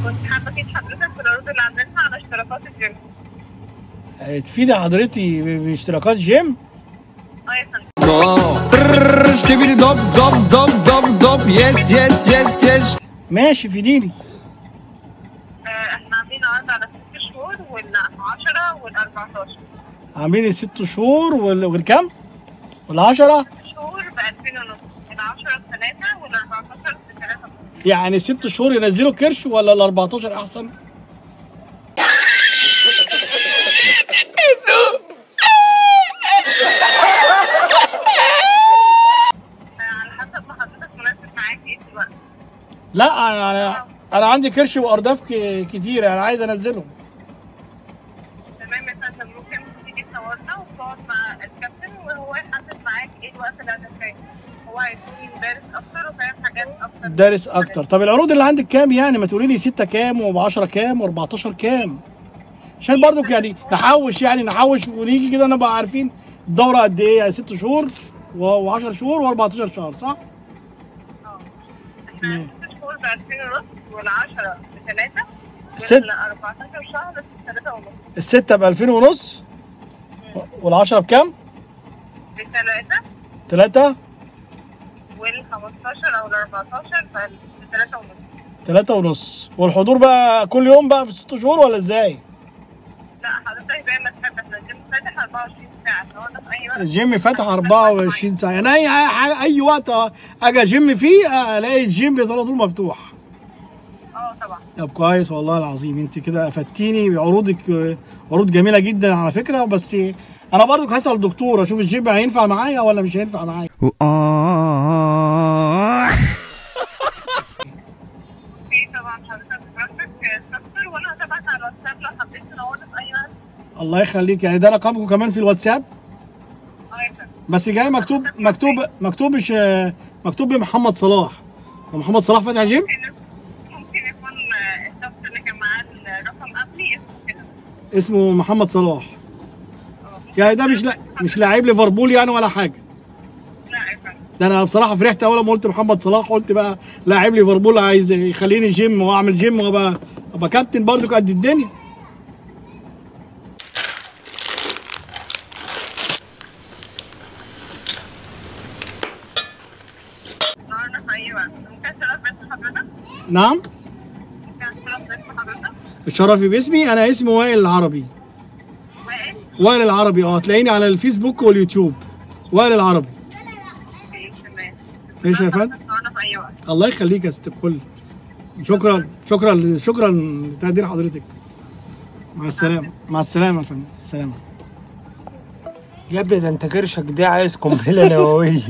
كنت حابة أفيد حضرتك في العروض اللي عاملينها على اشتراكات الجيم. تفيدي حضرتي باشتراكات جيم؟ يا فندم. اشتبيلي دب دب دب دب دب يس يس يس يس. ماشي فيديني. احنا عاملين عرض على 6 شهور وال10 وال14. عاملين ال6 شهور والكام؟ وال10؟ 6 شهور ب2000 ونص، ال10 ب3 وال14 ب3 ونص. يعني 6 شهور ينزلوا كرش ولا ال14 احسن؟ على حسب ما حضرتك مناسب معاك ايه دلوقتي. لا انا عندي كرش وارداف كتير، انا عايز انزلهم. تمام يا فندم، ممكن تيجي تصورنا وتقعد مع الكابتن وهو يحدد معاك ايه الوقت اللي هتحتاجه. هو هيكون دارس اكتر وفاهم حاجات اكتر. دارس اكتر. طب العروض اللي عندك كام يعني؟ ما تقولي لي 6 كام و10 كام و14 كام، عشان برضك يعني نحوش ونيجي كده نبقى عارفين الدوره قد ايه، يعني 6 شهور و10 شهور و14 شهر، صح؟ احنا 6 شهور ب2000 ونص وال10 ب3 وال14 شهر ب3 ونص. الستة ب2000 ونص وال10 بكام؟ ب3 3 وال15 او ال14 ب3 ونص. 3 ونص. والحضور بقى كل يوم بقى في 6 شهور ولا ازاي؟ لا حضرتك زي ما تحب، احنا الجيم فاتح 24 ساعة، لو انت في أي وقت. الجيم فاتح 24 ساعة، يعني أي وقت أجي جيم فيه ألاقي الجيم على طول مفتوح. طبعا. طب كويس والله العظيم، أنت كده أفدتيني بعروضك، عروض جميلة جدا على فكرة. بس أنا برضك هسأل الدكتور أشوف الجيم هينفع معايا ولا مش هينفع معايا. طبعا حضرتك براحتك تستفسر، وانا هتابعك على الواتساب لو حبيت تنورنا في اي وقت. الله يخليك. يعني ده رقمكم كمان في الواتساب؟ يا فندم. بس جاي مكتوب محمد صلاح. محمد صلاح فاتح جيم؟ ممكن يكون الشخص اللي كان معاه الرقم قبلي اسمه كده. اسمه محمد صلاح. يعني ده مش لاعب ليفربول يعني ولا حاجه؟ لا يا فندم. ده انا بصراحه فرحت اول ما قلت محمد صلاح، قلت بقى لاعب ليفربول عايز يخليني جيم واعمل جيم وابقى كابتن برضه قد الدنيا. نورنا في اي وقت. ممكن اشرف باسم حضرتك؟ نعم؟ ممكن اشرف باسم حضرتك؟ اتشرفي باسمي. انا اسمي وائل العربي. وائل العربي. هتلاقيني على الفيسبوك واليوتيوب وائل العربي. تمام. ماشي يا فندم. نورنا في اي وقت. الله يخليك يا ست الكل. شكرا لتقدير حضرتك. مع السلامه. مع السلامه يا فندم. السلامه. يا ابني ده انت كرشك ده عايز قنبله نوويه.